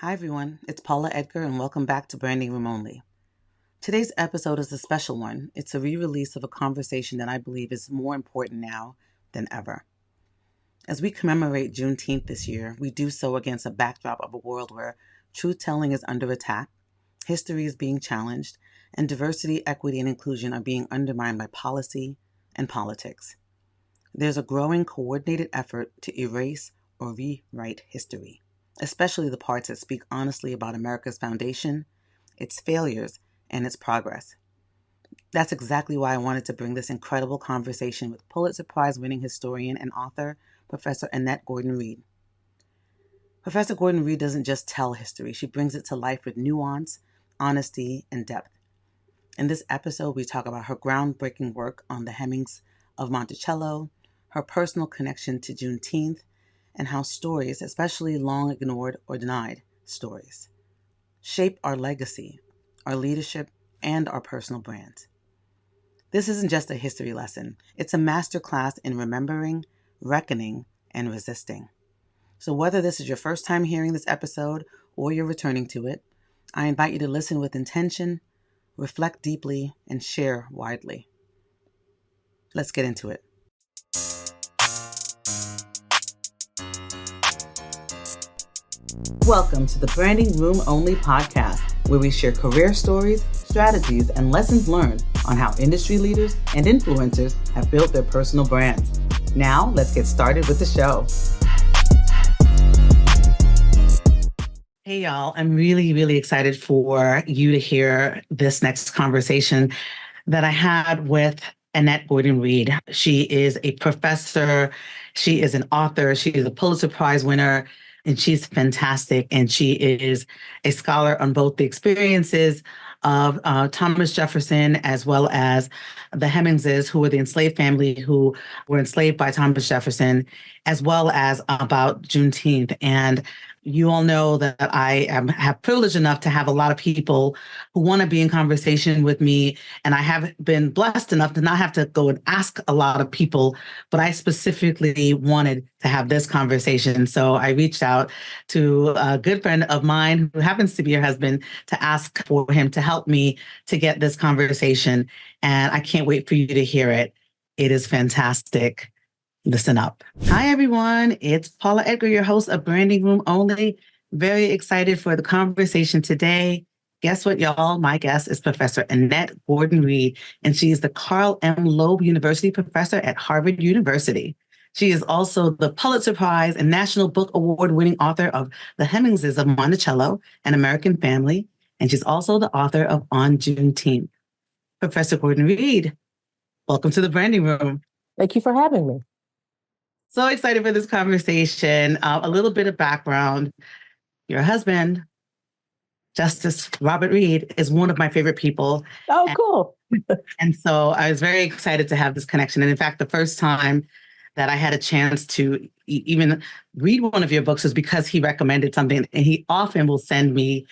Hi everyone, it's Paula Edgar and welcome back to Branding Room Only. Today's episode is a special one. It's a re-release of a conversation that I believe is more important now than ever. As we commemorate Juneteenth this year, we do so against a backdrop of a world where truth-telling is under attack, history is being challenged, and diversity, equity, and inclusion are being undermined by policy and politics. There's a growing coordinated effort to erase or rewrite history, especially the parts that speak honestly about America's foundation, its failures, and its progress. That's exactly why I wanted to bring this incredible conversation with Pulitzer Prize-winning historian and author, Professor Annette Gordon-Reed. Professor Gordon-Reed doesn't just tell history, she brings it to life with nuance, honesty, and depth. In this episode, we talk about her groundbreaking work on the Hemingses of Monticello, her personal connection to Juneteenth, and how stories, especially long ignored or denied stories, shape our legacy, our leadership, and our personal brand. This isn't just a history lesson. It's a masterclass in remembering, reckoning, and resisting. So whether this is your first time hearing this episode or you're returning to it, I invite you to listen with intention, reflect deeply, and share widely. Let's get into it. Welcome to the Branding Room Only podcast, where we share career stories, strategies, and lessons learned on how industry leaders and influencers have built their personal brands. Now, let's get started with the show. Hey, y'all. I'm really excited for you to hear this next conversation that I had with Annette Gordon-Reed. She is a professor. She is an author. She is a Pulitzer Prize winner. And she's fantastic. And she is a scholar on both the experiences of Thomas Jefferson, as well as the Hemingses, who were the enslaved family who were enslaved by Thomas Jefferson, as well as about Juneteenth. And you all know that I have privileged enough to have a lot of people who want to be in conversation with me. And I have been blessed enough to not have to go and ask a lot of people, but I specifically wanted to have this conversation. So I reached out to a good friend of mine who happens to be her husband to ask for him to help me to get this conversation. And I can't wait for you to hear it. It is fantastic. Listen up. Hi, everyone. It's Paula Edgar, your host of Branding Room Only. Very excited for the conversation today. Guess what, y'all? My guest is Professor Annette Gordon-Reed, and she is the Carl M. Loeb University Professor at Harvard University. She is also the Pulitzer Prize and National Book Award-winning author of The Hemingses of Monticello, An American Family, and she's also the author of On Juneteenth. Professor Gordon-Reed, welcome to the Branding Room. Thank you for having me. So excited for this conversation. A little bit of background. Your husband, Justice Robert Reed, is one of my favorite people. Oh, cool. And so I was very excited to have this connection. And in fact, the first time that I had a chance to even read one of your books was because he recommended something. And he often will send me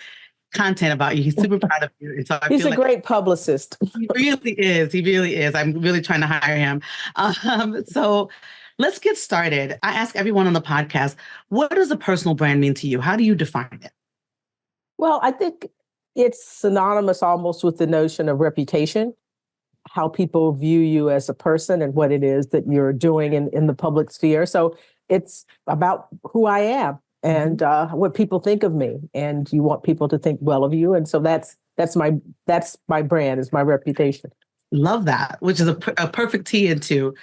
content about you. He's super proud of you. And so He's a great publicist. He really is. He really is. I'm really trying to hire him. So let's get started. I ask everyone on the podcast, what does a personal brand mean to you? How do you define it? Well, I think it's synonymous almost with the notion of reputation, how people view you as a person and what it is that you're doing in the public sphere. So it's about who I am and what people think of me. And you want people to think well of you. And so that's my brand, is my reputation. Love that, which is a perfect tee into.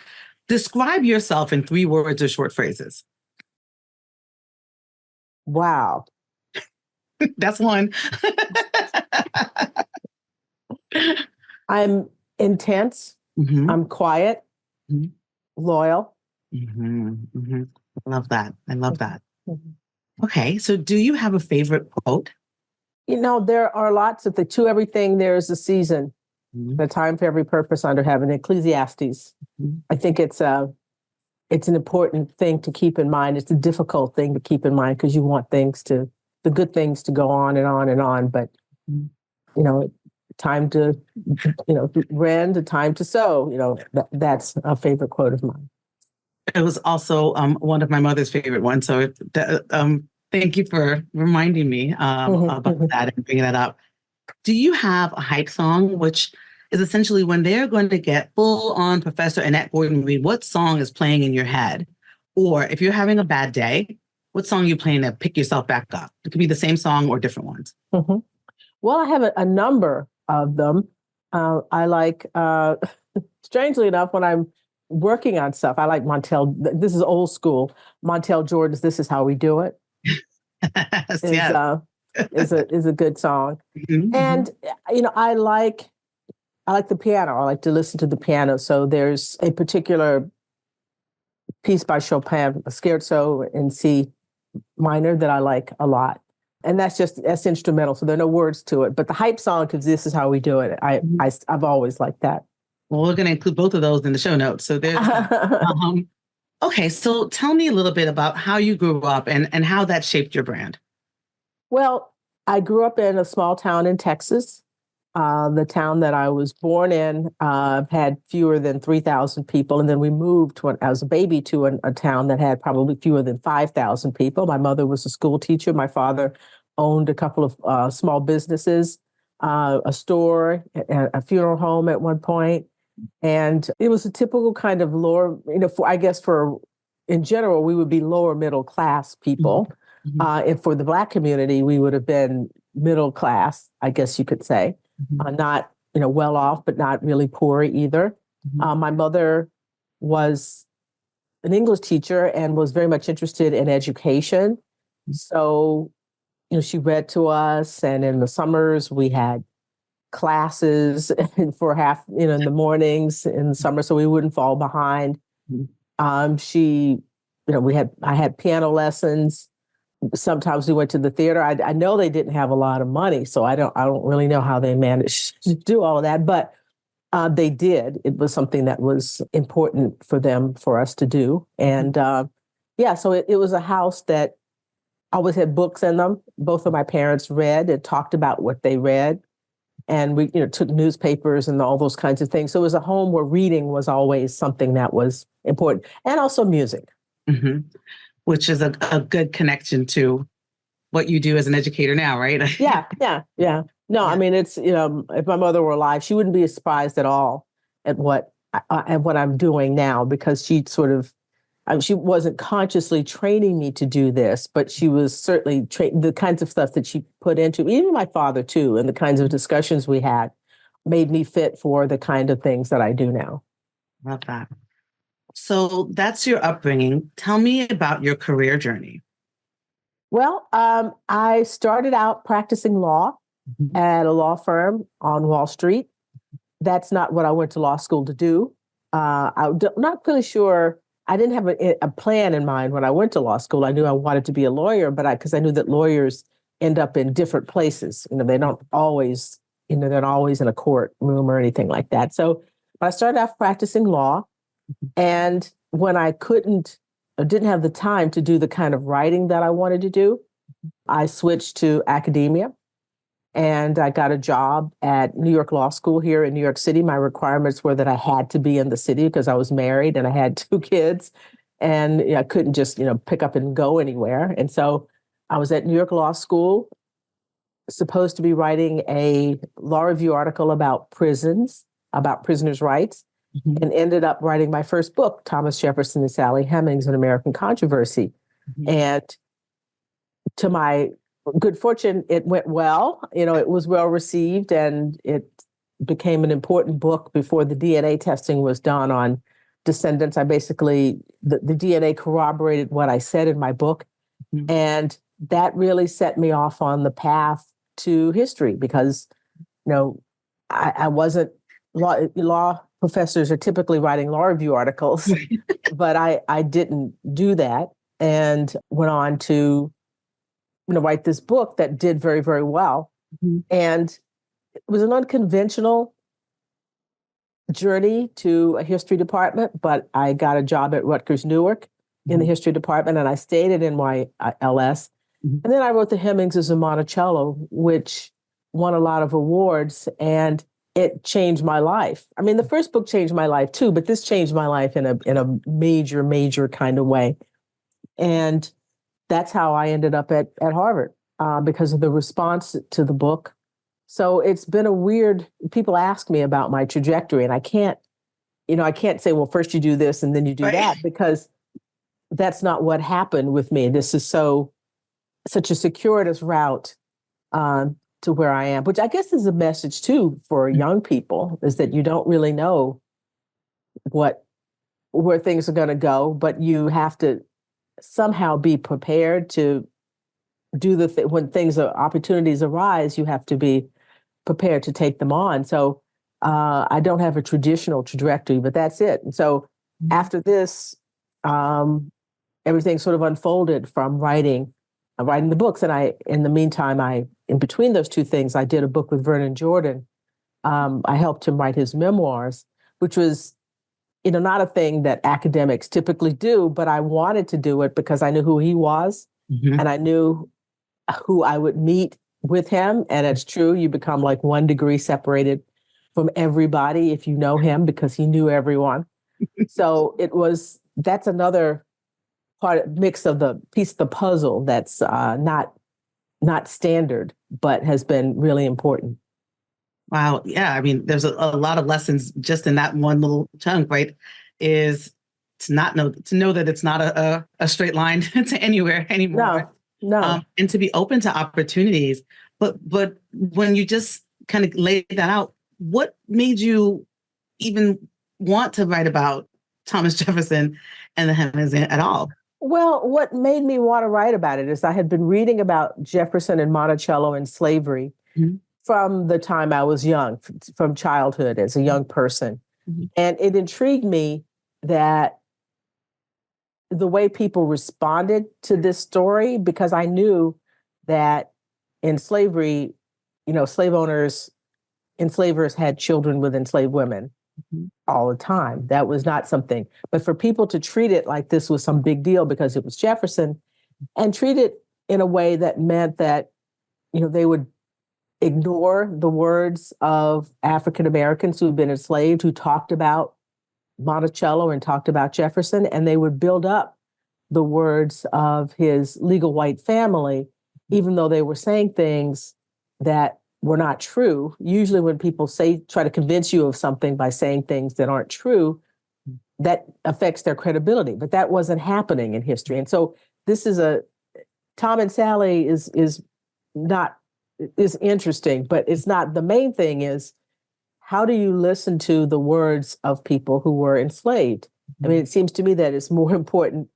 Describe yourself in 3 words or short phrases. Wow. That's one. I'm intense. Mm-hmm. I'm quiet, loyal. Love that. I love that. Okay. So do you have a favorite quote? You know, there are lots of to everything, there is a season. The time for every purpose under heaven, Ecclesiastes. I think it's an important thing to keep in mind. It's a difficult thing to keep in mind because you want the good things to go on and on and on. But, time to, rend, a time to sow, that's a favorite quote of mine. It was also one of my mother's favorite ones. So Thank you for reminding me about that and bringing that up. Do you have a hype song, which is essentially when they're going to get full on Professor Annette Gordon-Reed, what song is playing in your head? Or if you're having a bad day, what song are you playing to pick yourself back up? It could be the same song or different ones. Well, I have a number of them. I like, strangely enough, when I'm working on stuff, I like Montel. This is old school. Montel Jordan's "This Is How We Do It" Yes, is yes. is a good song. Mhm, And I like the piano. I like to listen to the piano. So there's a particular piece by Chopin, a scherzo in C minor, that I like a lot. And that's instrumental. So there are no words to it. But the hype song, because "This Is How We Do It," I've always liked that. Well, we're going to include both of those in the show notes. So there's that. Okay, so tell me a little bit about how you grew up and how that shaped your brand. Well, I grew up in a small town in Texas. The town that I was born in had fewer than 3,000 people. And then we moved when I was a baby to a town that had probably fewer than 5,000 people. My mother was a school teacher. My father owned a couple of small businesses, a store, a funeral home at one point. And it was a typical kind of lower, in general, we would be lower middle class people. And for the Black community, we would have been middle class, I guess you could say. Not, well off, but not really poor either. My mother was an English teacher and was very much interested in education. So, she read to us, and in the summers we had classes for half, in the mornings in the summer, so we wouldn't fall behind. I had piano lessons. Sometimes we went to the theater. I know they didn't have a lot of money, so I don't really know how they managed to do all of that, but they did. It was something that was important for us to do. And so it was a house that always had books in them. Both of my parents read and talked about what they read. And we, took newspapers and all those kinds of things. So it was a home where reading was always something that was important, and also music. Which is a good connection to what you do as an educator now, right? Yeah. No, I mean, it's, if my mother were alive, she wouldn't be surprised at all at what I'm doing now, because she sort of, she wasn't consciously training me to do this, but she was certainly the kinds of stuff that she put into, even my father too, and the kinds of discussions we had made me fit for the kind of things that I do now. Love that. So that's your upbringing. Tell me about your career journey. Well, I started out practicing law at a law firm on Wall Street. That's not what I went to law school to do. I'm not really sure. I didn't have a plan in mind when I went to law school. I knew I wanted to be a lawyer, but because I knew that lawyers end up in different places. They don't always, they're not always in a courtroom or anything like that. So I started off practicing law, and when I didn't have the time to do the kind of writing that I wanted to do, I switched to academia. And I got a job at New York Law School here in New York City. My requirements were that I had to be in the city because I was married and I had 2 kids, and I couldn't just, pick up and go anywhere. And so I was at New York Law School, supposed to be writing a law review article about prisons, about prisoners' rights, and ended up writing my first book, Thomas Jefferson and Sally Hemings, An American Controversy. And to my good fortune, it went well. It was well received, and it became an important book before the DNA testing was done on descendants. I basically, the DNA corroborated what I said in my book. And that really set me off on the path to history, because, I wasn't, law professors are typically writing law review articles, but I didn't do that, and went on to write this book that did very, very well. And it was an unconventional journey to a history department, but I got a job at Rutgers Newark in the history department, and I stayed at NYLS. And then I wrote the Hemingses and Monticello, which won a lot of awards, and it changed my life. I mean, the first book changed my life too, but this changed my life in a major, major kind of way. And that's how I ended up at Harvard, because of the response to the book. So it's been a weird, people ask me about my trajectory, and I can't say, well, first you do this and then you do Right. that, because that's not what happened with me. This is such a circuitous route to where I am, which I guess is a message too for young people, is that you don't really know where things are going to go, but you have to somehow be prepared to do when opportunities arise, you have to be prepared to take them on. So I don't have a traditional trajectory, but that's it. And so after this, everything sort of unfolded from writing the books. And in the meantime, in between those two things, I did a book with Vernon Jordan. I helped him write his memoirs, which was, not a thing that academics typically do, but I wanted to do it because I knew who he was, Mm-hmm. and I knew who I would meet with him. And it's true, you become like 1 degree separated from everybody if you know him, because he knew everyone. So that's another mix of the piece of the puzzle that's not standard, but has been really important. Wow. Yeah. I mean, there's a lot of lessons just in that one little chunk, right? Is to know that it's not a straight line to anywhere anymore. No. And to be open to opportunities. But when you just kind of laid that out, what made you even want to write about Thomas Jefferson and the Hemingses at all? Well, what made me want to write about it is I had been reading about Jefferson and Monticello and slavery from the time I was young, from childhood as a young person. Mm-hmm. And it intrigued me that the way people responded to this story, because I knew that in slavery, enslavers had children with enslaved women all the time. That was not something. But for people to treat it like this was some big deal because it was Jefferson, and treat it in a way that meant that, they would ignore the words of African Americans who'd been enslaved, who talked about Monticello and talked about Jefferson, and they would build up the words of his legal white family, even though they were saying things that were not true. Usually when people try to convince you of something by saying things that aren't true, that affects their credibility. But that wasn't happening in history. And so this is Tom and Sally is interesting, but it's not. The main thing is, how do you listen to the words of people who were enslaved? I mean, it seems to me that it's more important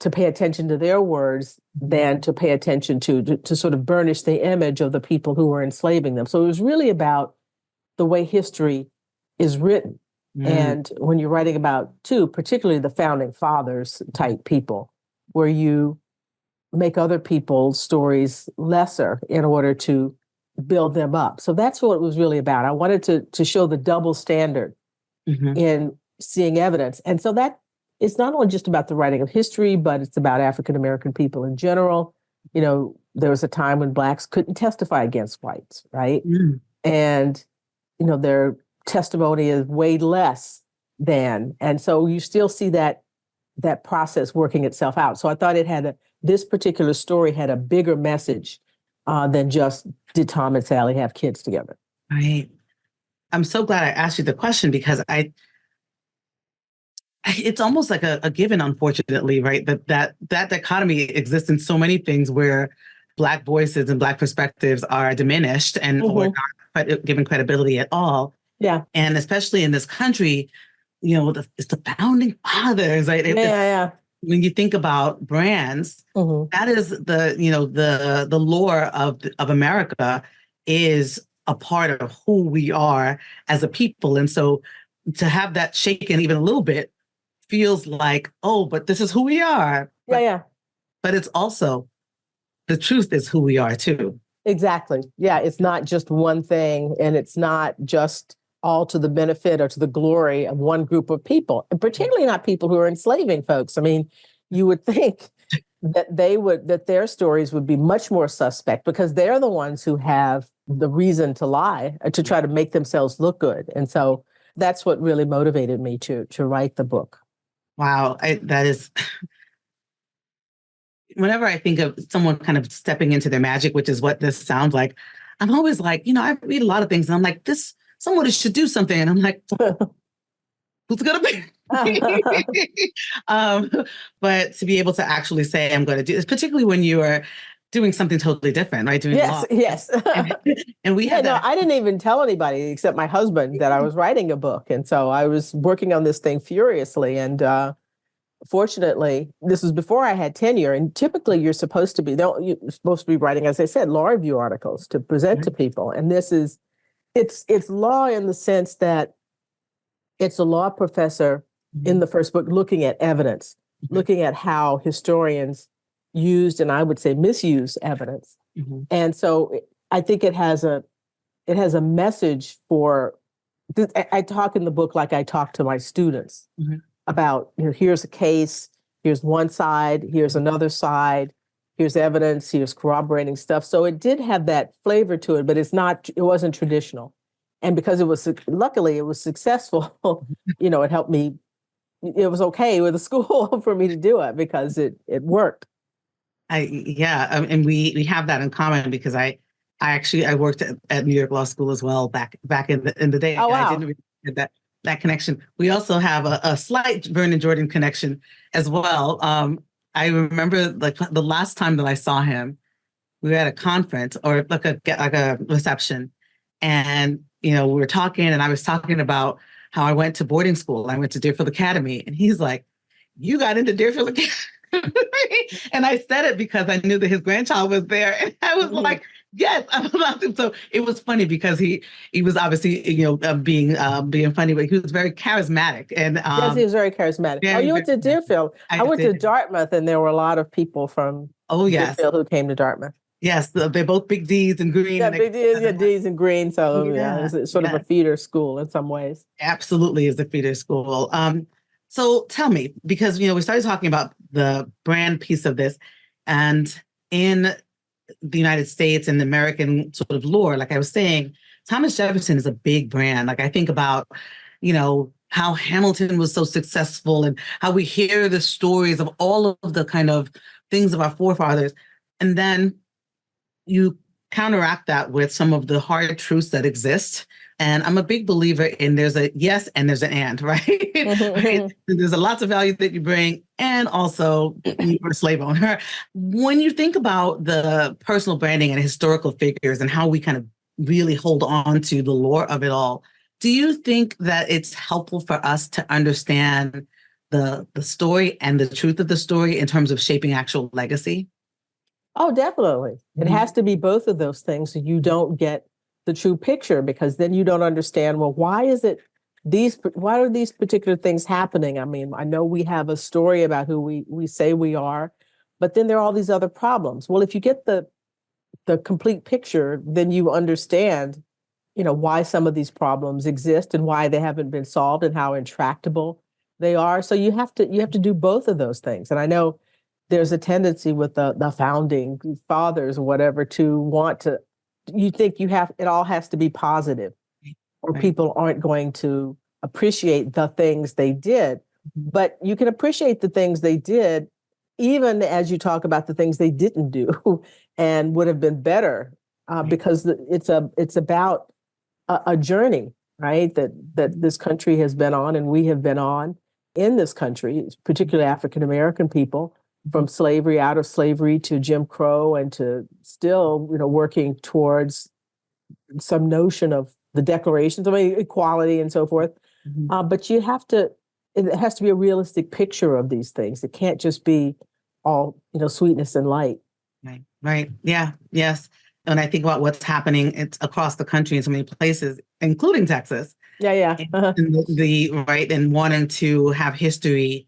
to pay attention to their words than to pay attention to sort of burnish the image of the people who were enslaving them. So it was really about the way history is written. And when you're writing about, too, particularly the founding fathers type people, where you make other people's stories lesser in order to build them up. So that's what it was really about. I wanted to show the double standard in seeing evidence. And so that it's not only just about the writing of history, but it's about African American people in general. There was a time when Blacks couldn't testify against whites, right? And, their testimony is weighed less than. And so you still see that process working itself out. So I thought this particular story had a bigger message than just, did Tom and Sally have kids together? Right. I'm so glad I asked you the question, because it's almost like a given, unfortunately, right? That dichotomy exists in so many things where Black voices and Black perspectives are diminished and or not given credibility at all. Yeah. And especially in this country, it's the founding fathers, right? Yeah. When you think about brands, that is the lore of America is a part of who we are as a people. And so to have that shaken even a little bit feels like, oh, but this is who we are. But it's also, the truth is who we are too. Exactly. Yeah, it's not just one thing, and it's not just all to the benefit or to the glory of one group of people, and particularly not people who are enslaving folks. I mean, you would think that their stories would be much more suspect, because they're the ones who have the reason to lie, to try to make themselves look good. And so that's what really motivated me to write the book. Wow, that is whenever I think of someone kind of stepping into their magic, which is what this sounds like, I'm always like, I read a lot of things and I'm like, somebody should do something. And I'm like, who's going to be? um, but to be able to actually say, I'm going to do this, particularly when you are doing something totally different, right? Doing Yes, law. yes. And we had that. I didn't even tell anybody except my husband that I was writing a book. And so I was working on this thing furiously. And fortunately, this was before I had tenure. And typically you're supposed to be writing, as I said, law review articles to present to people. And it's law in the sense that it's a law professor in the first book looking at evidence, looking at how historians used, and I would say misused evidence. And so I think it has a message for, I talk in the book like I talk to my students about, here's a case, here's one side, here's another side, here's evidence, here's corroborating stuff. So it did have that flavor to it, but it wasn't traditional. And because luckily it was successful, it helped me, it was okay with the school for me to do it because it worked. And we have that in common because I worked at New York Law School as well back in the day. Oh, wow. I didn't really get that connection. We also have a slight Vernon Jordan connection as well. I remember like the last time that I saw him, we were at a conference or like a reception, and we were talking, and I was talking about how I went to boarding school. I went to Deerfield Academy, and he's like, "You got into Deerfield Academy?" And I said it because I knew that his grandchild was there. And I was like, yes, I'm allowed to. So it was funny because he was obviously, being funny, but he was very charismatic. And yes, he was very charismatic. You went to Deerfield. I went to Dartmouth, and there were a lot of people from Deerfield who came to Dartmouth. Yes, they're both big D's and green. Yeah, big D's and green. So it's sort of a feeder school in some ways. Absolutely is a feeder school. So tell me, because we started talking about the brand piece of this, and in the United States and American sort of lore, like I was saying, Thomas Jefferson is a big brand. Like I think about, how Hamilton was so successful and how we hear the stories of all of the kind of things of our forefathers, and then you counteract that with some of the hard truths that exist. And I'm a big believer in there's a yes and there's an and, right? Right? There's a lots of value that you bring, and also you're a slave owner. When you think about the personal branding and historical figures and how we kind of really hold on to the lore of it all, do you think that it's helpful for us to understand the story and the truth of the story in terms of shaping actual legacy? Oh, definitely. It has to be both of those things so you don't get the true picture, because then you don't understand, well, why are these particular things happening? I mean, I know we have a story about who we say we are, but then there are all these other problems. Well, if you get the complete picture, then you understand, why some of these problems exist and why they haven't been solved and how intractable they are. So you have to do both of those things. And I know there's a tendency with the founding fathers or whatever to want to, you think it all has to be positive, or people aren't going to appreciate the things they did. But you can appreciate the things they did, even as you talk about the things they didn't do and would have been better, because it's about a journey, right? That this country has been on, and we have been on in this country, particularly African American people, from slavery, out of slavery, to Jim Crow, and to still, working towards some notion of the declarations of equality and so forth. But it has to be a realistic picture of these things. It can't just be all, sweetness and light. Right. Yeah. Yes. And I think about what's happening across the country in so many places, including Texas. Yeah. And wanting to have history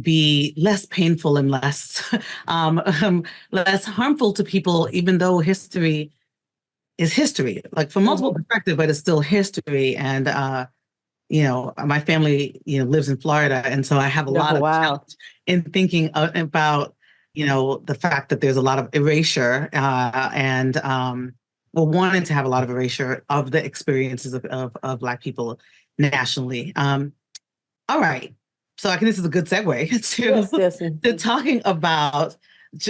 be less painful and less less harmful to people, even though history is history, like from multiple perspectives, but it's still history. And my family lives in Florida, and so I have a lot of challenge in thinking about the fact that there's a lot of erasure and wanting to have a lot of erasure of the experiences of Black people nationally. All right. So I think this is a good segue to talking about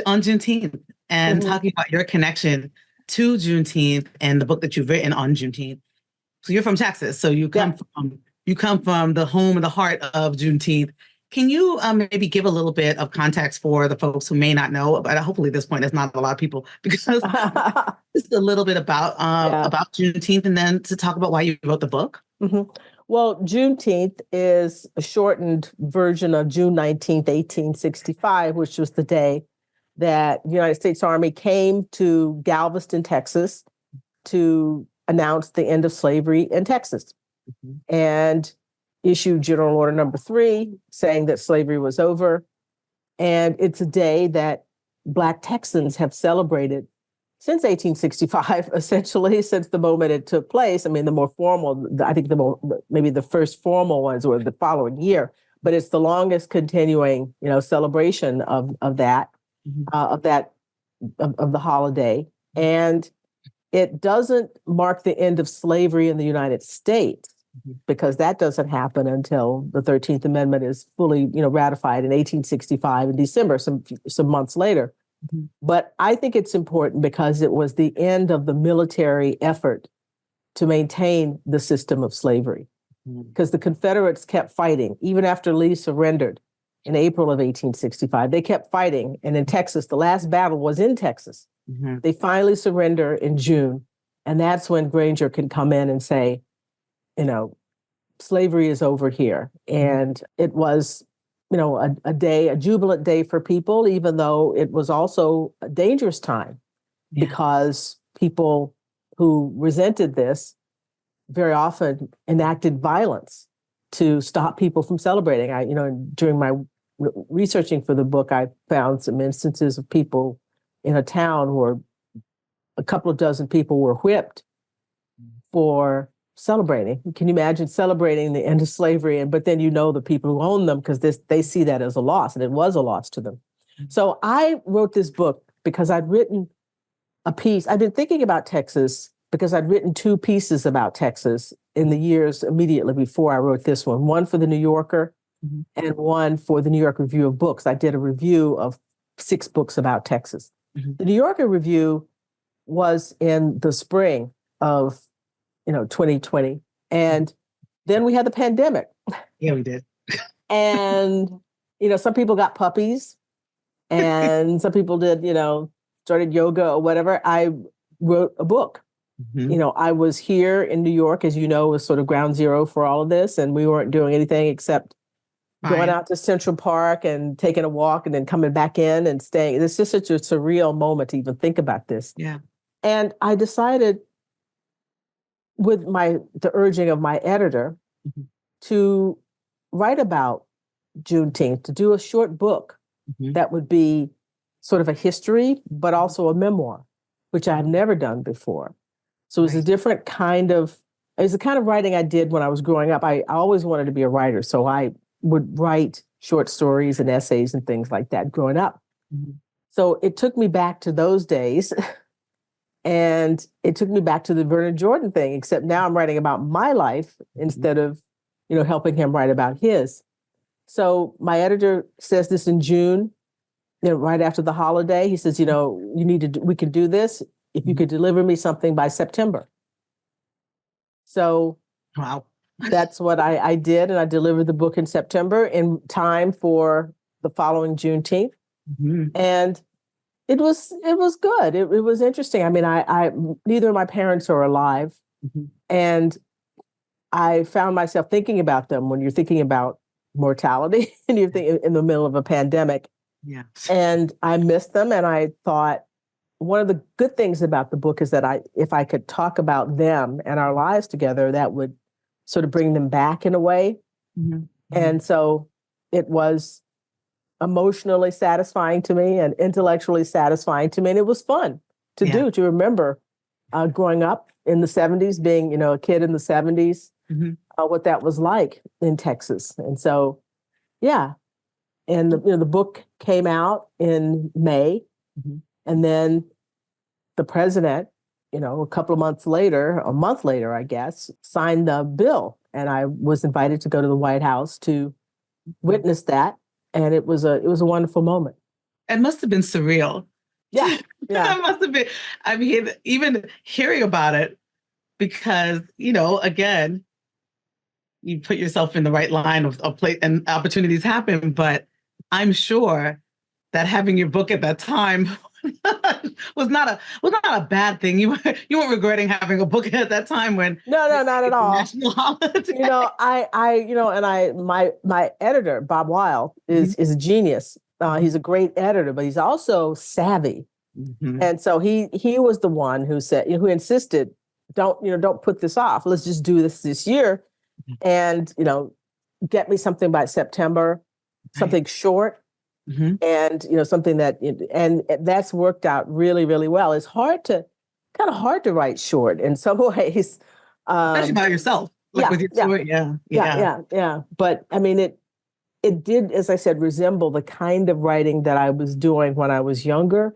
on Juneteenth and Mhm. talking about your connection to Juneteenth and the book that you've written on Juneteenth. So you're from Texas, so Yep. you come from the home and the heart of Juneteenth. Can you maybe give a little bit of context for the folks who may not know? But hopefully, at this point, there's not a lot of people because just a little bit Yeah. about Juneteenth, and then to talk about why you wrote the book. Mhm. Well, Juneteenth is a shortened version of June 19th, 1865, which was the day that the United States Army came to Galveston, Texas, to announce the end of slavery in Texas and issued General Order Number 3, saying that slavery was over. And it's a day that Black Texans have celebrated since 1865, essentially, since the moment it took place. I mean, the more formal, I think maybe the first formal ones were the following year, but it's the longest continuing, celebration of that, of that, of the holiday. And it doesn't mark the end of slavery in the United States because that doesn't happen until the 13th Amendment is fully, ratified in 1865 in December, some months later. But I think it's important because it was the end of the military effort to maintain the system of slavery. Because the Confederates kept fighting, even after Lee surrendered in April of 1865. They kept fighting. And in Texas, the last battle was in Texas. They finally surrender in June. And that's when Granger can come in and say, slavery is over here. And it was, a jubilant day for people, even though it was also a dangerous time because people who resented this very often enacted violence to stop people from celebrating. During my researching for the book, I found some instances of people in a town where a couple of dozen people were whipped for celebrating. Can you imagine celebrating the end of slavery? But then the people who own them because they see that as a loss, and it was a loss to them. So I wrote this book because I'd written a piece. I've been thinking about Texas because I'd written 2 pieces about Texas in the years immediately before I wrote this one for the New Yorker and one for the New York Review of Books. I did a review of 6 books about Texas. The New Yorker review was in the spring of 2020. And then we had the pandemic. Yeah, we did. And, some people got puppies and some people did, started yoga or whatever. I wrote a book. I was here in New York, as you know, was sort of ground zero for all of this. And we weren't doing anything except going out to Central Park and taking a walk and then coming back in and staying. It's just such a surreal moment to even think about this. Yeah. And I decided with the urging of my editor to write about Juneteenth, to do a short book that would be sort of a history, but also a memoir, which I've never done before. So it's a different kind of, it's the kind of writing I did when I was growing up. I always wanted to be a writer. So I would write short stories and essays and things like that growing up. So it took me back to those days. And it took me back to the Vernon Jordan thing, except now I'm writing about my life instead of, helping him write about his. So my editor says this in June, right after the holiday. He says, we can do this if you could deliver me something by September. So Wow. That's what I did. And I delivered the book in September in time for the following Juneteenth. And it was good. It was interesting. I mean, I neither of my parents are alive. And I found myself thinking about them when you're thinking about mortality and you're thinking in the middle of a pandemic. Yeah. And I missed them. And I thought one of the good things about the book is that if I could talk about them and our lives together, that would sort of bring them back in a way. And so it was emotionally satisfying to me and intellectually satisfying to me. And it was fun to do, to remember growing up in the 70s, being, a kid in the 70s, what that was like in Texas. And so, and the book came out in May. And then the president, a couple of months later, a month later, I guess, signed the bill. And I was invited to go to the White House to witness that. And it was a wonderful moment. it must have been surreal. Yeah, yeah. It must have been. I mean, even hearing about it, because, again, you put yourself in the right line of play and opportunities happen. But I'm sure that having your book at that time was not a bad thing. You weren't regretting having a book at that time when No, no, not at it's a all. national holiday. My editor, Bob Weil, is a genius. He's a great editor, but he's also savvy. Mm-hmm. And so he was the one who said, who insisted, don't put this off. Let's just do this year, and get me something by September, something short, and something that, and that's worked out really, really well. It's kind of hard to write short in some ways, Especially by yourself, like with your story. Yeah. But I mean, it did, as I said, resemble the kind of writing that I was doing when I was younger.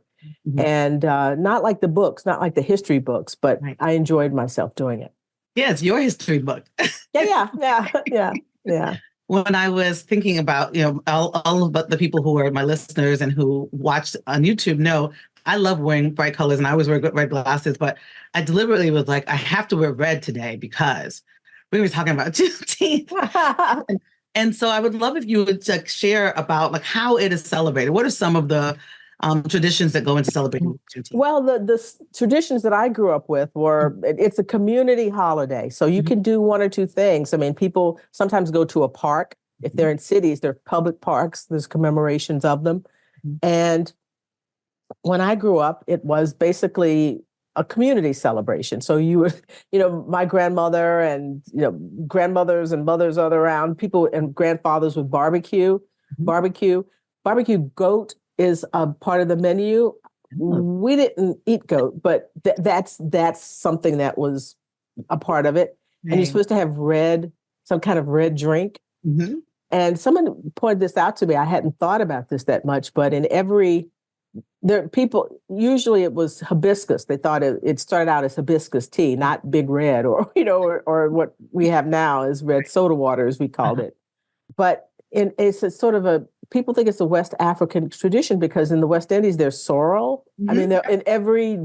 And not like the books, not like the history books, but I enjoyed myself doing it. Yeah, it's your history book. Yeah. When I was thinking about, all of the people who are my listeners and who watch on YouTube know I love wearing bright colors, and I always wear red glasses, but I deliberately was like, I have to wear red today because we were talking about Juneteenth. And so I would love if you would share about how it is celebrated. What are some of the traditions that go into celebrating Juneteenth? Well, the traditions that I grew up with were, it's a community holiday. So you can do one or two things. I mean, people sometimes go to a park. If they're in cities, they're public parks. There's commemorations of them. And when I grew up, it was basically a community celebration. So you would, my grandmother and, grandmothers and mothers are around, people and grandfathers would barbecue. Barbecue goat is a part of the menu. We didn't eat goat, but that's something that was a part of it. And you're supposed to have some kind of red drink. And someone pointed this out to me. I hadn't thought about this that much, but usually it was hibiscus. They thought it started out as hibiscus tea, not Big Red or what we have now is red soda water, as we called it. But it's a sort of people think it's a West African tradition because in the West Indies, there's sorrel. I mean, in every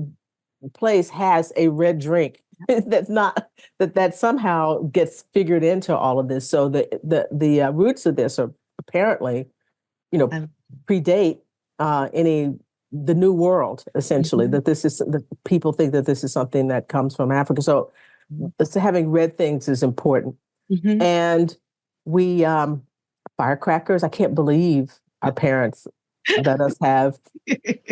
place has a red drink that somehow gets figured into all of this. So the roots of this are apparently, predate the New World, essentially, that people think that this is something that comes from Africa. So having red things is important. And we, firecrackers, I can't believe our parents let us have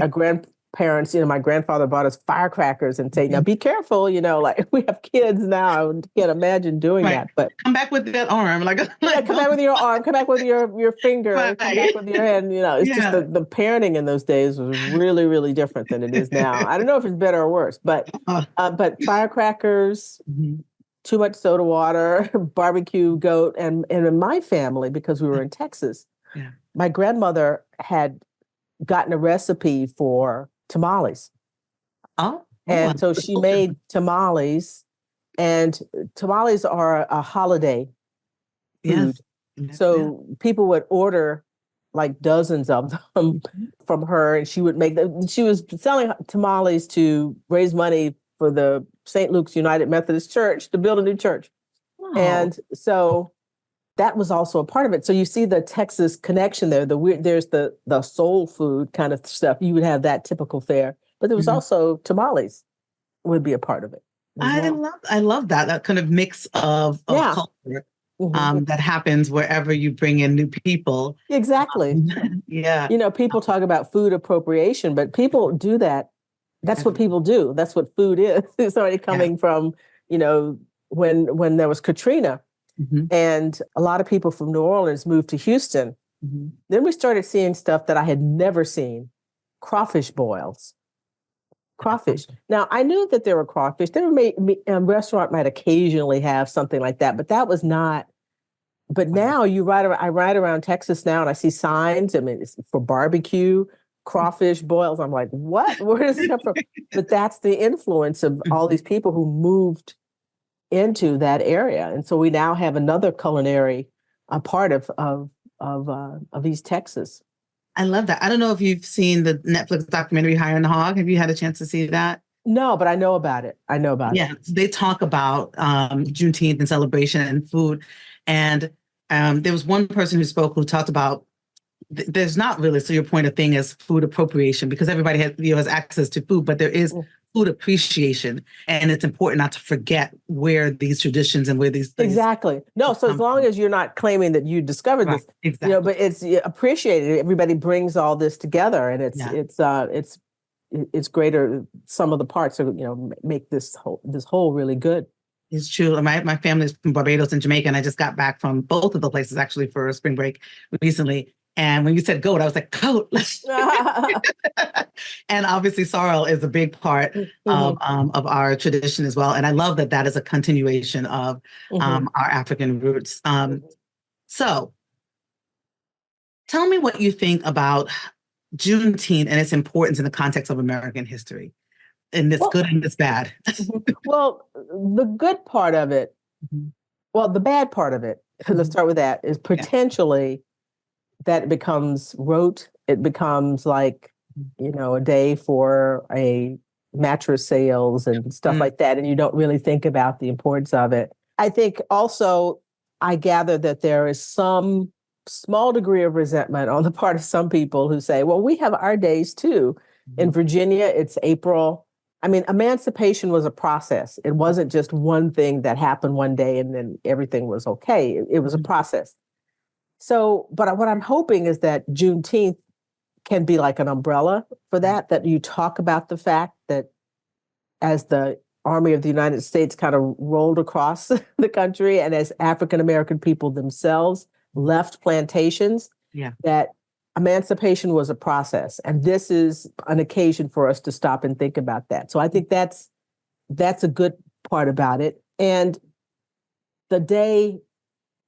our grandparents, my grandfather bought us firecrackers and say, now be careful, we have kids now. I can't imagine doing that. But come back with that arm. Come back with your arm, come back with your finger, come back with your hand. It's just the parenting in those days was really, really different than it is now. I don't know if it's better or worse, but firecrackers, too much soda water, barbecue goat. And in my family, because we were in Texas, my grandmother had gotten a recipe for tamales. And so she made tamales, and tamales are a holiday food. So people would order like dozens of them from her, and she would make them. She was selling tamales to raise money for the St. Luke's United Methodist Church to build a new church. And so that was also a part of it. So you see the Texas connection there. There's the soul food kind of stuff. You would have that typical fare, but there was also tamales would be a part of it. I love that kind of mix of culture that happens wherever you bring in new people. Exactly. People talk about food appropriation, but people do that. That's what people do. That's what food is. It's already coming from, when there was Katrina and a lot of people from New Orleans moved to Houston. Then we started seeing stuff that I had never seen. Crawfish boils. Crawfish. Now, I knew that there were crawfish. A restaurant might occasionally have something like that, but that was not. But now I ride around Texas now and I see signs. I mean, it's for barbecue, crawfish boils. I'm like, what? Where does it come from? But that's the influence of all these people who moved into that area. And so we now have another culinary part of East Texas. I love that. I don't know if you've seen the Netflix documentary Higher in the Hog. Have you had a chance to see that? No, but I know about it. I know about it. Yeah, they talk about Juneteenth and celebration and food. And there was one person who spoke who talked about there's not really, so your point of thing is food appropriation because everybody has, has access to food, but there is food appreciation. And it's important not to forget where these traditions and where these things. Exactly. No, so as long as you're not claiming that you discovered this, exactly. But it's appreciated. Everybody brings all this together and it's greater. Some of the parts are, make this whole really good. It's true. My family is from Barbados and Jamaica, and I just got back from both of the places actually for spring break recently. And when you said goat, I was like, goat. And obviously sorrel is a big part of our tradition as well. And I love that that is a continuation of our African roots. So tell me what you think about Juneteenth and its importance in the context of American history. And it's good and it's bad. Well, the good part of it, the bad part of it, let's start with that, is potentially that it becomes rote. It becomes like, a day for a mattress sales and stuff like that. And you don't really think about the importance of it. I think also, I gather that there is some small degree of resentment on the part of some people who say, well, we have our days too. In Virginia, it's April. I mean, emancipation was a process. It wasn't just one thing that happened one day and then everything was okay. It was a process. So, but what I'm hoping is that Juneteenth can be like an umbrella for that you talk about the fact that as the Army of the United States kind of rolled across the country and as African-American people themselves left plantations, that emancipation was a process. And this is an occasion for us to stop and think about that. So I think that's a good part about it. And the day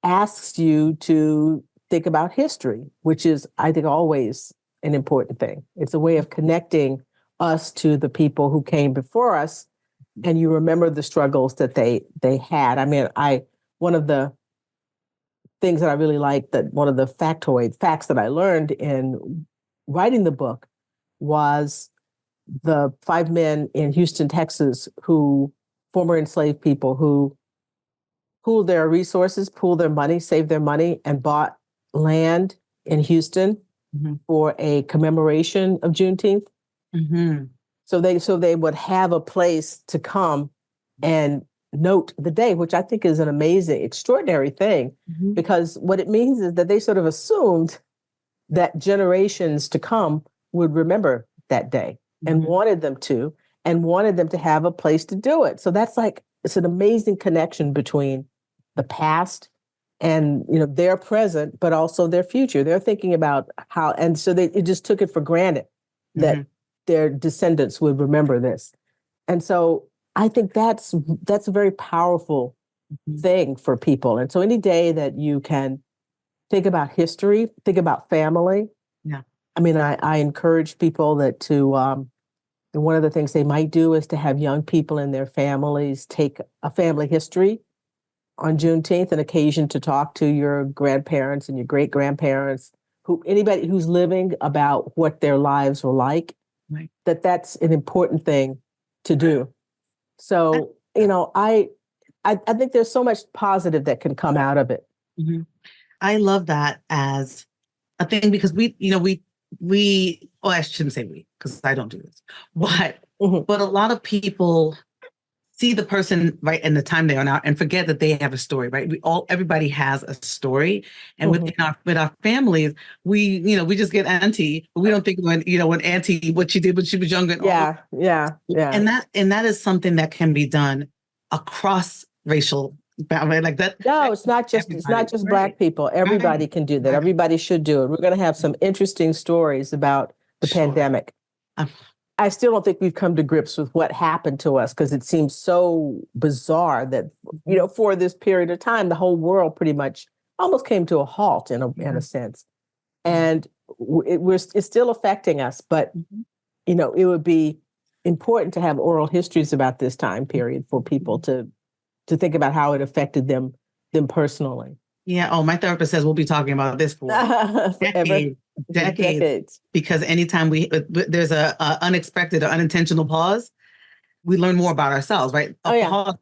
asks you to think about history, which is, I think, always an important thing. It's a way of connecting us to the people who came before us, and you remember the struggles that they had. I mean, one of the things that I really like, that one of the facts that I learned in writing the book was the 5 men in Houston, Texas, former enslaved people who pooled their resources, pooled their money, saved their money, and bought land in Houston for a commemoration of Juneteenth. So they would have a place to come and note the day, which I think is an amazing, extraordinary thing, because what it means is that they sort of assumed that generations to come would remember that day and wanted them to have a place to do it. So it's an amazing connection between the past and their present, but also their future. They're thinking about how, and so it just took it for granted that their descendants would remember this. And so I think that's a very powerful thing for people. And so any day that you can think about history, think about family. Yeah. I mean, I encourage people one of the things they might do is to have young people in their families take a family history on Juneteenth, an occasion to talk to your grandparents and your great-grandparents, anybody who's living, about what their lives were like, that's an important thing to do. So, I think there's so much positive that can come out of it. I love that as a thing because I shouldn't say we, because I don't do this, but a lot of people see the person right in the time they are now and forget that they have a story, right? Everybody has a story. And with our families, we just get auntie, but we don't think when auntie, what she did when she was younger. And that is something that can be done across racial boundaries like that. No, it's not just Black people. Everybody can do that. Everybody should do it. We're going to have some interesting stories about the pandemic. I still don't think we've come to grips with what happened to us because it seems so bizarre that, for this period of time, the whole world pretty much almost came to a halt in a sense. And it's still affecting us, but, it would be important to have oral histories about this time period for people to think about how it affected them personally. Yeah. Oh, my therapist says we'll be talking about this for forever. decades, because anytime there's a unexpected or unintentional pause, we learn more about ourselves, right? Pause.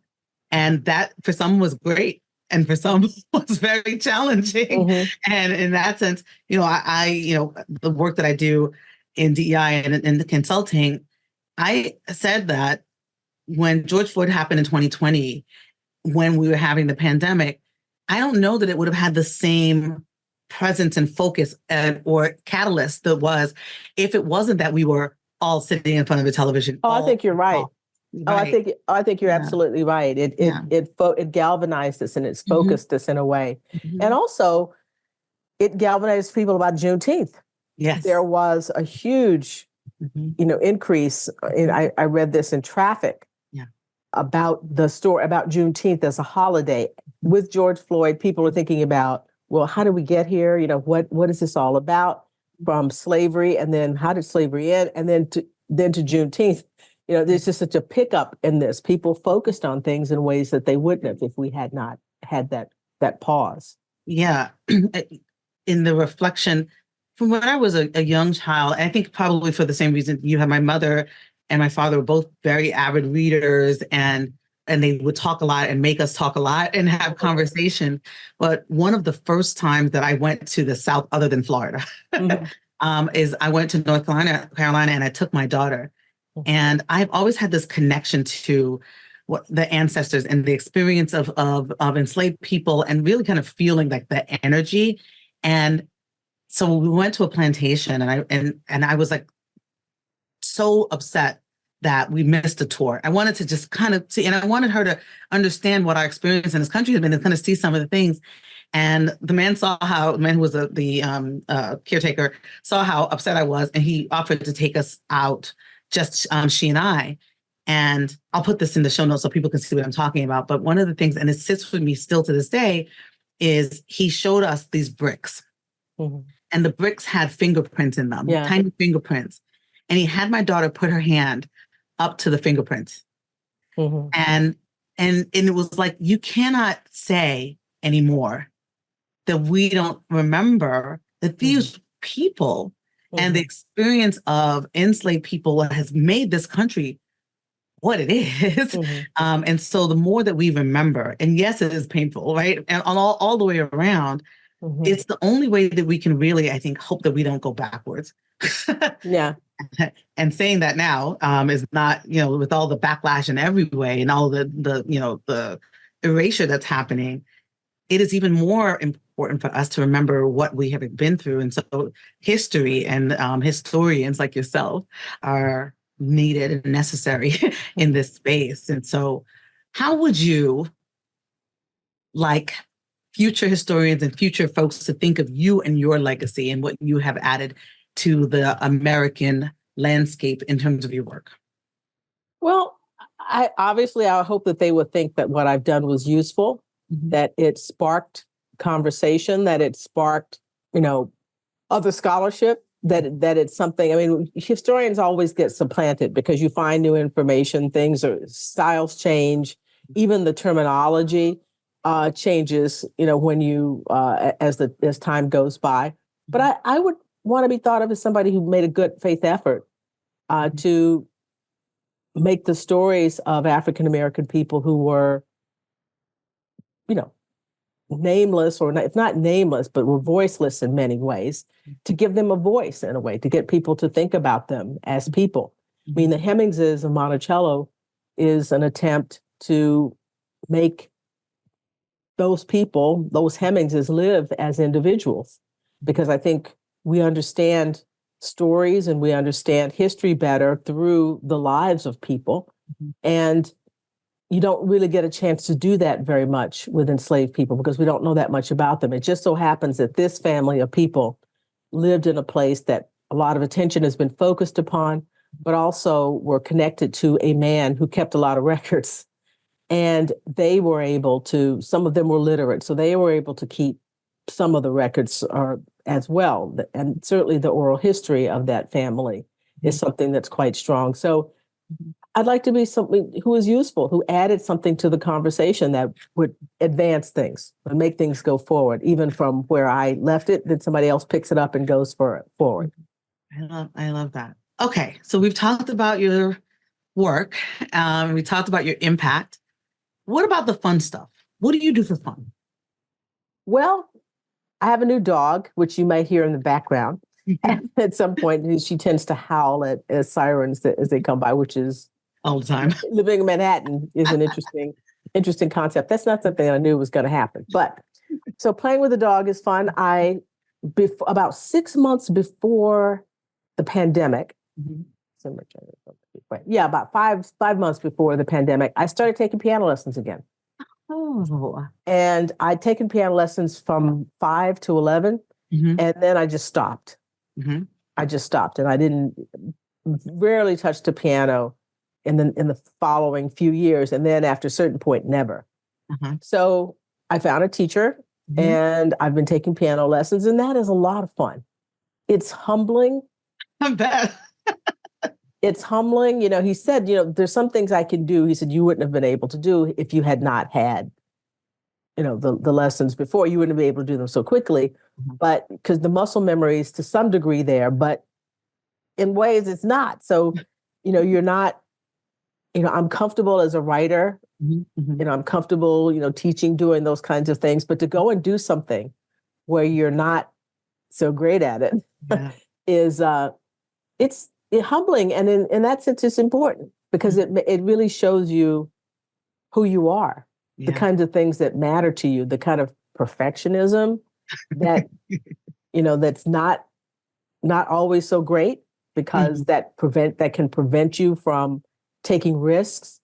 And that for some was great. And for some was very challenging. And in that sense, the work that I do in DEI and in the consulting, I said that when George Floyd happened in 2020, when we were having the pandemic, I don't know that it would have had the same presence and focus or catalyst that was if it wasn't that we were all sitting in front of a television. I think you're right. Right. I think you're absolutely right. It galvanized us and it's focused us in a way. And also it galvanized people about Juneteenth. Yes. There was a huge, increase. I read this in Traffic about the story about Juneteenth as a holiday. With George Floyd, people are thinking about, well, how did we get here? What is this all about? From slavery, and then how did slavery end? And then to Juneteenth. There's just such a pickup in this. People focused on things in ways that they wouldn't have if we had not had that pause. Yeah. In the reflection from when I was a young child, I think probably for the same reason you have, my mother and my father were both very avid readers, and they would talk a lot and make us talk a lot and have conversation. But one of the first times that I went to the South, other than Florida, is I went to North Carolina, and I took my daughter. And I've always had this connection to what the ancestors and the experience of enslaved people, and really kind of feeling like the energy. And so we went to a plantation, and I was like so upset that we missed a tour. I wanted to just kind of see, and I wanted her to understand what our experience in this country had been and kind of see some of the things. And the man who was the caretaker saw how upset I was, and he offered to take us out, just she and I. And I'll put this in the show notes so people can see what I'm talking about. But one of the things, and it sits with me still to this day, is he showed us these bricks. And the bricks had fingerprints in them, tiny fingerprints. And he had my daughter put her hand up to the fingerprints. And it was like, you cannot say anymore that we don't remember that these people and the experience of enslaved people has made this country what it is. And so the more that we remember, and yes, it is painful, right? And all the way around, it's the only way that we can really, I think, hope that we don't go backwards. And saying that now is not, with all the backlash in every way and all the erasure that's happening, it is even more important for us to remember what we have been through. And so history and historians like yourself are needed and necessary in this space. And so how would you like future historians and future folks to think of you and your legacy and what you have added to the American landscape in terms of your work? Well, I hope that they would think that what I've done was useful, that it sparked conversation, that it sparked, other scholarship, that it's something. I mean, historians always get supplanted because you find new information, styles change, even the terminology changes, when you as time goes by. But I would want to be thought of as somebody who made a good faith effort to make the stories of African American people who were, nameless, or not, if not nameless, but were voiceless in many ways, to give them a voice in a way, to get people to think about them as people. I mean, the Hemingses of Monticello is an attempt to make those people, those Hemingses, live as individuals, because I think we understand stories and we understand history better through the lives of people. And you don't really get a chance to do that very much with enslaved people because we don't know that much about them. It just so happens that this family of people lived in a place that a lot of attention has been focused upon, but also were connected to a man who kept a lot of records. And they were able to, some of them were literate, so they were able to keep some of the records as well. And certainly the oral history of that family is something that's quite strong. So I'd like to be something who is useful, who added something to the conversation that would advance things and make things go forward, even from where I left it, then somebody else picks it up and goes forward. I love that. Okay, so we've talked about your work. We talked about your impact. What about the fun stuff? What do you do for fun? Well, I have a new dog, which you may hear in the background. At some point, she tends to howl at sirens as they come by, which is all the time. Living in Manhattan is an interesting concept. That's not something I knew was going to happen. But so playing with the dog is fun. About 6 months before the pandemic, about five months before the pandemic, I started taking piano lessons again. Oh. And I'd taken piano lessons from 5 to 11, and then I just stopped. I just stopped, and I didn't rarely touch the piano in the following few years, and then after a certain point, never. So I found a teacher, and I've been taking piano lessons, and that is a lot of fun. It's humbling. I bet. It's humbling. He said, there's some things I can do. He said, you wouldn't have been able to do if you had not had, the lessons before. You wouldn't be able to do them so quickly, but because the muscle memory is to some degree there, but in ways it's not. So, you're not, I'm comfortable as a writer, I'm comfortable, teaching, doing those kinds of things, but to go and do something where you're not so great at it is, it's humbling. And in that sense, it's important because it really shows you who you are, the kinds of things that matter to you, the kind of perfectionism that, that's not always so great because that can prevent you from taking risks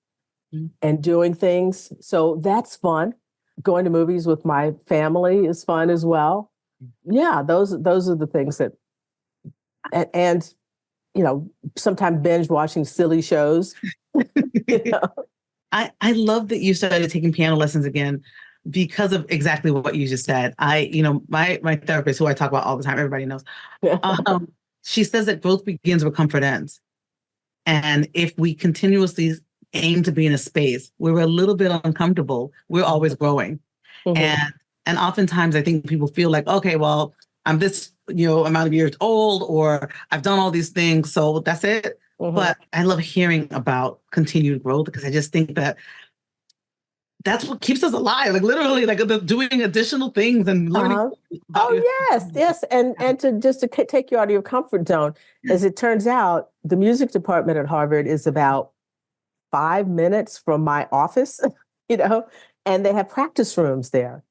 and doing things. So that's fun. Going to movies with my family is fun as well. Yeah, those are the things that, and sometimes binge watching silly shows. I love that you started taking piano lessons again because of exactly what you just said. My therapist, who I talk about all the time, everybody knows, she says that growth begins where comfort ends. And if we continuously aim to be in a space where we're a little bit uncomfortable, we're always growing. And oftentimes I think people feel like, okay, well, I'm this, amount of years old, or I've done all these things, so that's it. But I love hearing about continued growth because I just think that that's what keeps us alive. Like literally, like doing additional things and learning. Yes. And to take you out of your comfort zone, as it turns out, the music department at Harvard is about 5 minutes from my office, and they have practice rooms there.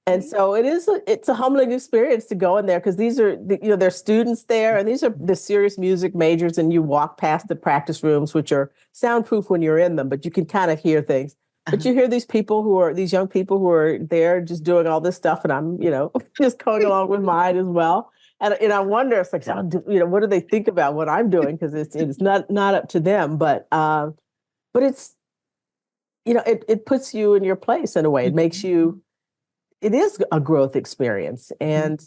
And so it's a humbling experience to go in there because these are, there's students there, and these are the serious music majors, and you walk past the practice rooms, which are soundproof when you're in them, but you can kind of hear things. But you hear these young people who are there just doing all this stuff, and I'm, just going along with mine as well. And I wonder, it's like, what do they think about what I'm doing? Because it's not up to them, but it's, it puts you in your place in a way. It makes you. It is a growth experience, and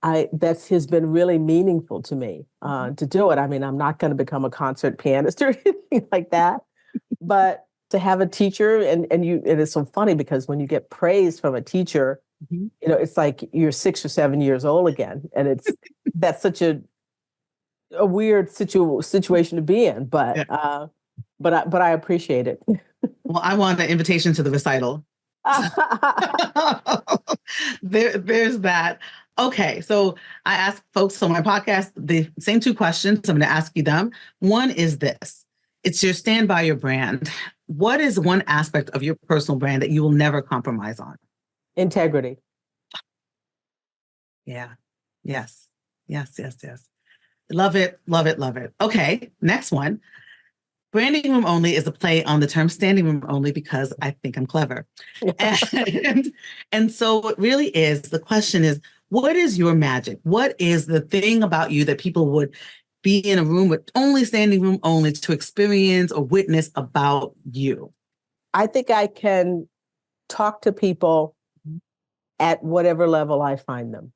that has been really meaningful to me to do it. I mean, I'm not going to become a concert pianist or anything like that, but to have a teacher, and it is so funny because when you get praise from a teacher, it's like you're 6 or 7 years old again, and that's such a weird situation to be in, but I appreciate it. Well, I want an invitation to the recital. There's that. Okay, so I ask folks on my podcast the same 2 questions. I'm going to ask you them. One is this: it's your stand by your brand. What is one aspect of your personal brand that you will never compromise on? Integrity. Yeah. Yes. Love it. Okay, next one. Branding room only is a play on the term standing room only because I think I'm clever. And so it really is, the question is, what is your magic? What is the thing about you that people would be in a room with only standing room only to experience or witness about you? I think I can talk to people at whatever level I find them.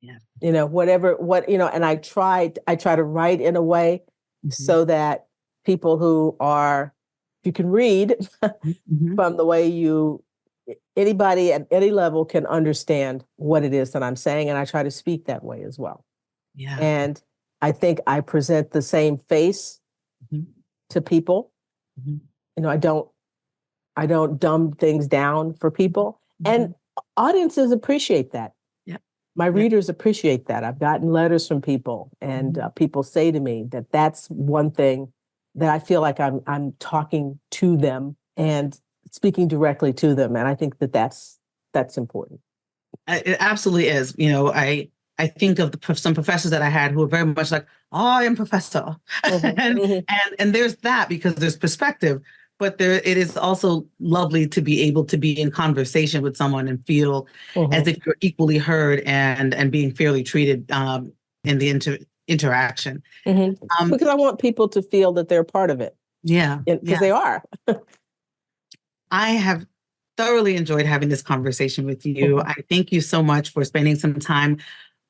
Yeah. And I try to write in a way so that people who are, if you can read Mhm. from the way anybody at any level can understand what it is that I'm saying. And I try to speak that way as well. Yeah. And I think I present the same face Mhm. to people. Mhm. I don't dumb things down for people. And Mhm. audiences appreciate that. Yep. My Yep. readers appreciate that. I've gotten letters from people, and Mhm. people say to me that that's one thing that I feel like I'm talking to them and speaking directly to them. And I think that that's important. It absolutely is. I think of some professors that I had who were very much like, "Oh, I am professor," Mhm, and mhm, and there's that because there's perspective, but there it is also lovely to be able to be in conversation with someone and feel as mhm, if you're equally heard and being fairly treated in the interaction. mhm. Um, Because I want people to feel that they're part of it, yeah, because yeah. they are. I have thoroughly enjoyed having this conversation with you. Mhm. I thank you so much for spending some time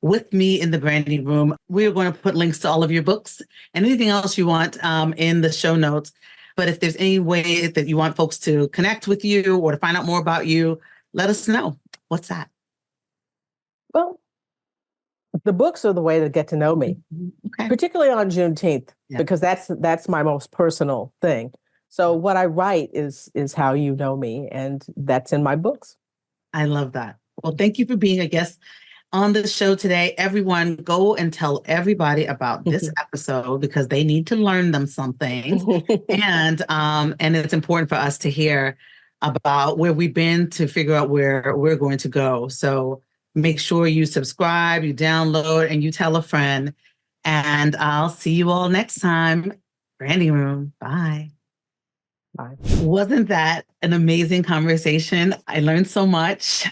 with me in the branding room. We're going to put links to all of your books and anything else you want in the show notes. But if there's any way that you want folks to connect with you or to find out more about you, let us know. What's that? Well, the books are the way to get to know me, Mhm. Okay. particularly on Juneteenth, Yeah, because that's my most personal thing. So what I write is how you know me, and that's in my books. I love that. Well, thank you for being a guest on the show today. Everyone, go and tell everybody about this episode because they need to learn them some things, and it's important for us to hear about where we've been to figure out where we're going to go. So make sure you subscribe, you download, and you tell a friend. And I'll see you all next time. Branding Room. Bye. Bye. Wasn't that an amazing conversation? I learned so much.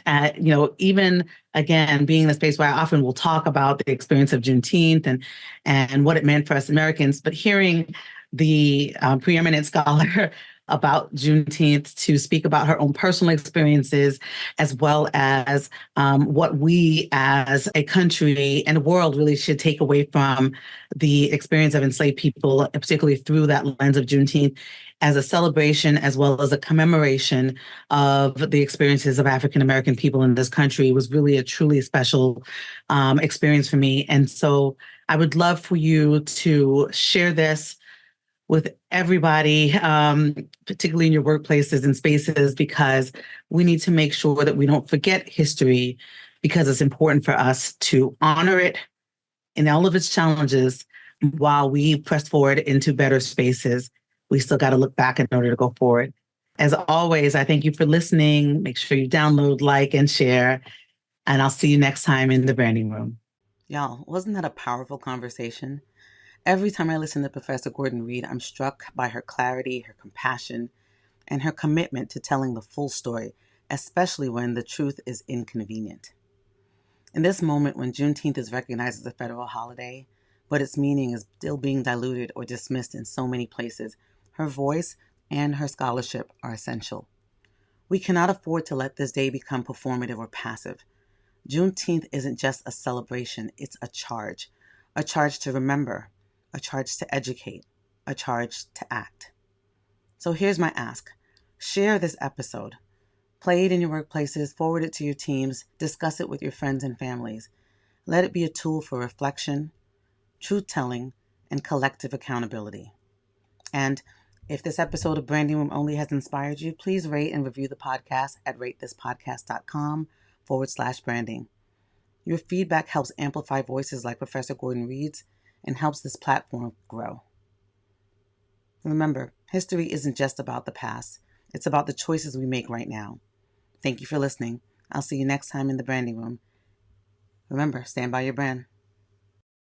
Even again, being in a space where I often will talk about the experience of Juneteenth and what it meant for us Americans, but hearing the preeminent scholar about Juneteenth to speak about her own personal experiences, as well as what we as a country and a world really should take away from the experience of enslaved people, particularly through that lens of Juneteenth as a celebration as well as a commemoration of the experiences of African American people in this country was really a truly special experience for me. And so I would love for you to share this with everybody, particularly in your workplaces and spaces, because we need to make sure that we don't forget history because it's important for us to honor it in all of its challenges while we press forward into better spaces. We still got to look back in order to go forward. As always, I thank you for listening. Make sure you download, like, and share. And I'll see you next time in the branding room. Y'all, wasn't that a powerful conversation? Every time I listen to Professor Gordon-Reed, I'm struck by her clarity, her compassion, and her commitment to telling the full story, especially when the truth is inconvenient. In this moment when Juneteenth is recognized as a federal holiday, but its meaning is still being diluted or dismissed in so many places, her voice and her scholarship are essential. We cannot afford to let this day become performative or passive. Juneteenth isn't just a celebration, it's a charge to remember, a charge to educate, a charge to act. So here's my ask. Share this episode. Play it in your workplaces, forward it to your teams, discuss it with your friends and families. Let it be a tool for reflection, truth-telling, and collective accountability. And if this episode of Branding Room Only has inspired you, please rate and review the podcast at ratethispodcast.com/branding. Your feedback helps amplify voices like Professor Gordon-Reed's and helps this platform grow. Remember, history isn't just about the past. It's about the choices we make right now. Thank you for listening. I'll see you next time in the Branding Room. Remember, stand by your brand.